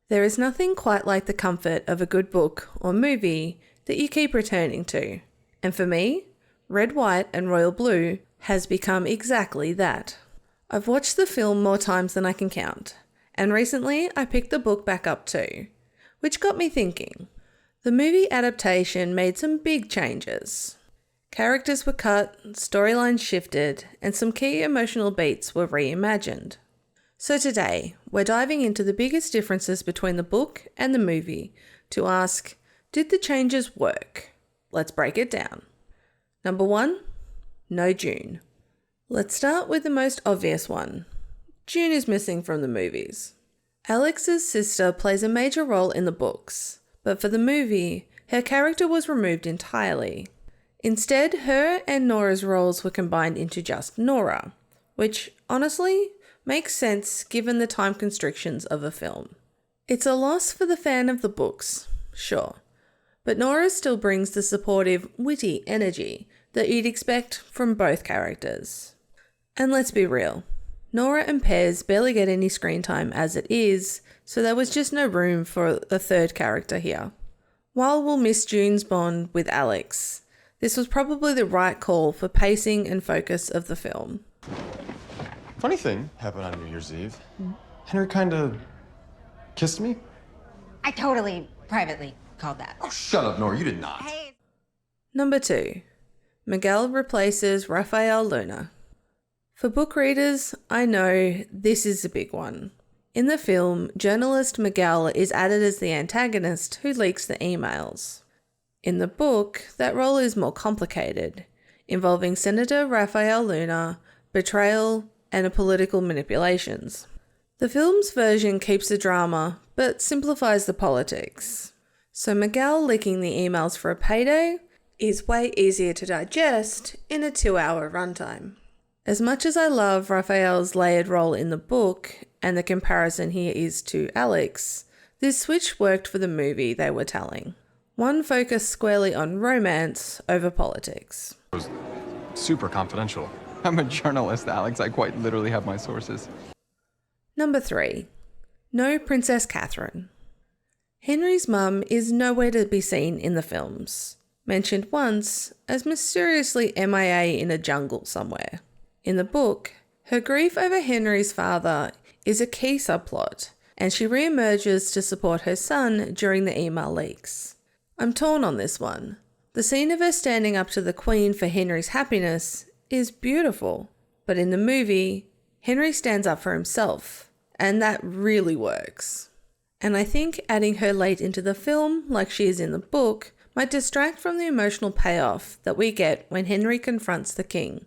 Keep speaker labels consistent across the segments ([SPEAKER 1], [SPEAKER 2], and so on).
[SPEAKER 1] There is nothing quite like the comfort of a good book or movie that you keep returning to. And for me, Red, White and Royal Blue has become exactly that. I've watched the film more times than I can count, and recently I picked the book back up too, which got me thinking. The movie adaptation made some big changes. Characters were cut, storylines shifted, and some key emotional beats were reimagined. So today, we're diving into the biggest differences between the book and the movie to ask, did the changes work? Let's break it down. Number 1, no June. Let's start with the most obvious one. June is missing from the movies. Alex's sister plays a major role in the books, but for the movie, her character was removed entirely. Instead, her and Nora's roles were combined into just Nora, which, honestly, makes sense given the time constrictions of a film. It's a loss for the fan of the books, sure, but Nora still brings the supportive, witty energy that you'd expect from both characters. And let's be real, Nora and Pez barely get any screen time as it is, so there was just no room for a third character here. While we'll miss June's bond with Alex, this was probably the right call for pacing and focus of the film.
[SPEAKER 2] Funny thing happened on New Year's Eve. Henry kinda kissed me.
[SPEAKER 3] I totally privately called that.
[SPEAKER 2] Oh, shut up, Nora, you did not.
[SPEAKER 3] Hey.
[SPEAKER 1] Number 2, Miguel replaces Rafael Luna. For book readers, I know this is a big one. In the film, journalist Miguel is added as the antagonist who leaks the emails. In the book, that role is more complicated, involving Senator Rafael Luna, betrayal, and political manipulations. The film's version keeps the drama, but simplifies the politics. So Miguel leaking the emails for a payday is way easier to digest in a 2-hour runtime. As much as I love Rafael's layered role in the book and the comparison here is to Alex, this switch worked for the movie they were telling. One focused squarely on romance over politics.
[SPEAKER 2] It was super confidential. I'm a journalist, Alex. I quite literally have my sources.
[SPEAKER 1] Number 3, no Princess Catherine. Henry's mum is nowhere to be seen in the films, mentioned once as mysteriously MIA in a jungle somewhere. In the book, her grief over Henry's father is a key subplot, and she re-emerges to support her son during the email leaks. I'm torn on this one. The scene of her standing up to the Queen for Henry's happiness is beautiful, but in the movie, Henry stands up for himself, and that really works. And I think adding her late into the film, like she is in the book, might distract from the emotional payoff that we get when Henry confronts the king.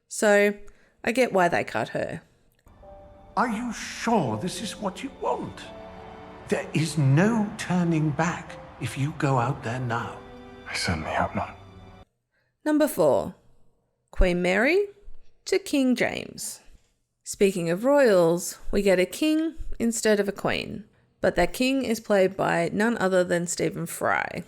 [SPEAKER 1] So, I get why they cut her.
[SPEAKER 4] Are you sure this is what you want? There is no turning back if you go out there now.
[SPEAKER 2] I certainly hope not.
[SPEAKER 1] Number 4, Queen Mary to King James. Speaking of royals, we get a king instead of a queen, but that king is played by none other than Stephen Fry.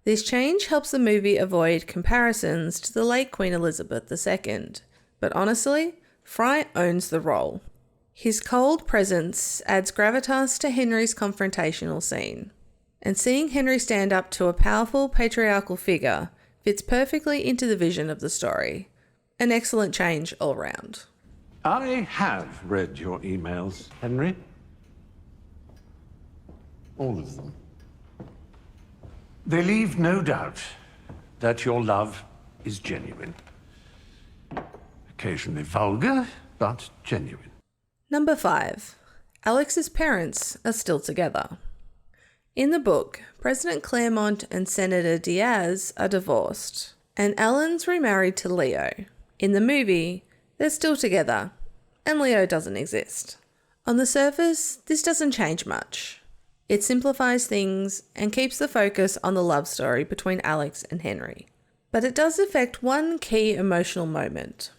[SPEAKER 1] This change helps the movie avoid comparisons to the late Queen Elizabeth II, but honestly, Fry owns the role. His cold presence adds gravitas to Henry's confrontational scene, and seeing Henry stand up to a powerful patriarchal figure fits perfectly into the vision of the story. An excellent change all round.
[SPEAKER 4] I have read your emails, Henry.
[SPEAKER 2] All of them.
[SPEAKER 4] They leave no doubt that your love is genuine. Occasionally vulgar, but genuine.
[SPEAKER 1] Number 5, Alex's parents are still together. In the book, President Claremont and Senator Diaz are divorced, and Ellen's remarried to Leo. In the movie, they're still together, and Leo doesn't exist. On the surface, this doesn't change much. It simplifies things and keeps the focus on the love story between Alex and Henry. But it does affect one key emotional moment.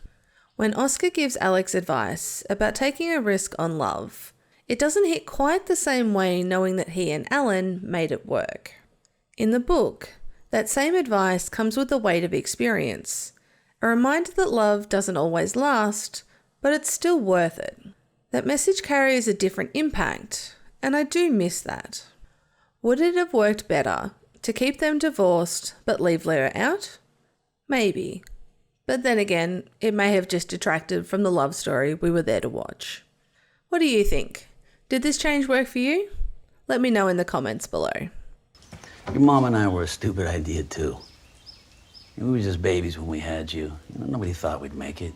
[SPEAKER 1] When Oscar gives Alex advice about taking a risk on love, it doesn't hit quite the same way knowing that he and Ellen made it work. In the book, that same advice comes with the weight of experience, a reminder that love doesn't always last, but it's still worth it. That message carries a different impact, and I do miss that. Would it have worked better to keep them divorced but leave Leo out? Maybe. But then again, it may have just detracted from the love story we were there to watch. What do you think? Did this change work for you? Let me know in the comments below.
[SPEAKER 5] Your mom and I were a stupid idea too. We were just babies when we had you. Nobody thought we'd make it.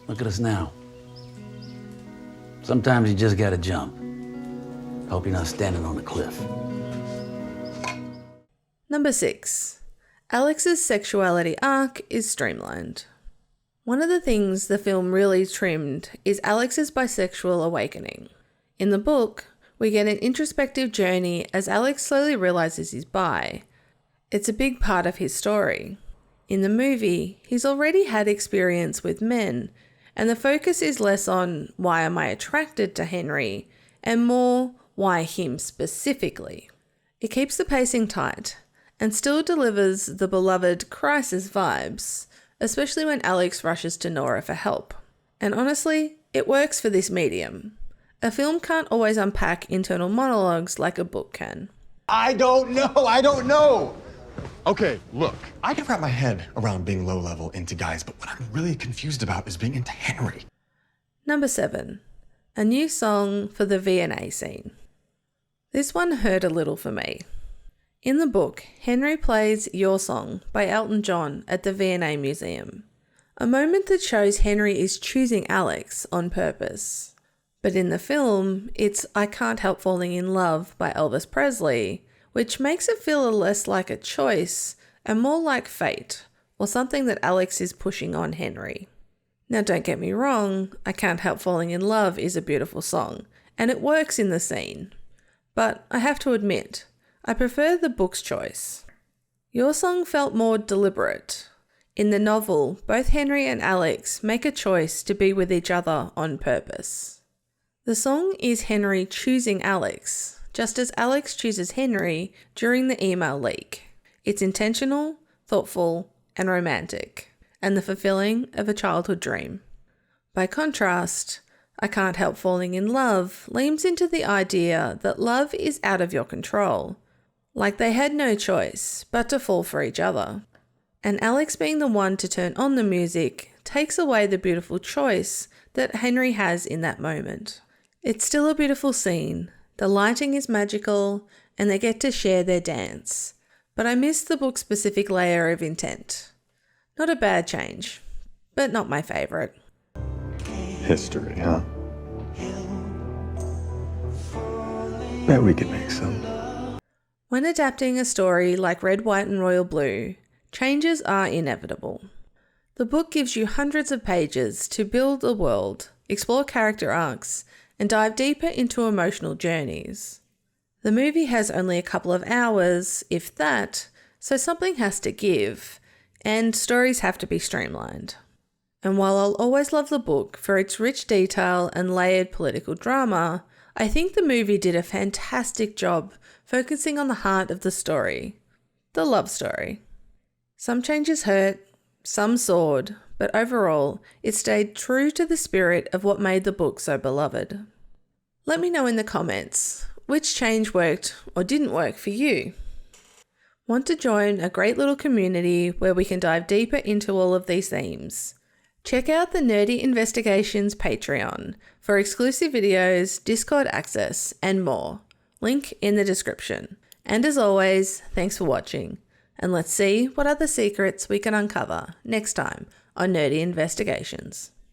[SPEAKER 5] Look at us now. Sometimes you just gotta jump. Hope you're not standing on a cliff.
[SPEAKER 1] Number 6. Alex's sexuality arc is streamlined. One of the things the film really trimmed is Alex's bisexual awakening. In the book, we get an introspective journey as Alex slowly realizes he's bi. It's a big part of his story. In the movie, he's already had experience with men, and the focus is less on why am I attracted to Henry, and more why him specifically. It keeps the pacing tight, and still delivers the beloved crisis vibes, especially when Alex rushes to Nora for help. And honestly, it works for this medium. A film can't always unpack internal monologues like a book can.
[SPEAKER 2] I don't know! Okay, look, I can wrap my head around being low-level into guys, but what I'm really confused about is being into Henry.
[SPEAKER 1] Number 7. A new song for the V&A scene. This one hurt a little for me. In the book, Henry plays Your Song by Elton John at the V&A Museum, a moment that shows Henry is choosing Alex on purpose. But in the film, it's I Can't Help Falling in Love by Elvis Presley, which makes it feel less like a choice and more like fate, or something that Alex is pushing on Henry. Now don't get me wrong, I Can't Help Falling in Love is a beautiful song, and it works in the scene. But I have to admit, I prefer the book's choice. Your Song felt more deliberate. In the novel, both Henry and Alex make a choice to be with each other on purpose. The song is Henry choosing Alex, just as Alex chooses Henry during the email leak. It's intentional, thoughtful, and romantic, and the fulfilling of a childhood dream. By contrast, I Can't Help Falling in Love leans into the idea that love is out of your control, like they had no choice but to fall for each other. And Alex being the one to turn on the music takes away the beautiful choice that Henry has in that moment. It's still a beautiful scene, the lighting is magical, and they get to share their dance. But I miss the book's specific layer of intent. Not a bad change, but not my favourite.
[SPEAKER 2] History, huh? Bet we could make some.
[SPEAKER 1] When adapting a story like Red, White and Royal Blue, changes are inevitable. The book gives you hundreds of pages to build a world, explore character arcs, and dive deeper into emotional journeys. The movie has only a couple of hours, if that, so something has to give, and stories have to be streamlined. And while I'll always love the book for its rich detail and layered political drama, I think the movie did a fantastic job focusing on the heart of the story, the love story. Some changes hurt, some soared, but overall, it stayed true to the spirit of what made the book so beloved. Let me know in the comments which change worked or didn't work for you. Want to join a great little community where we can dive deeper into all of these themes? Check out the Nerdy Investigations Patreon for exclusive videos, Discord access, and more. Link in the description. And as always, thanks for watching. And let's see what other secrets we can uncover next time on Nerdy Investigations.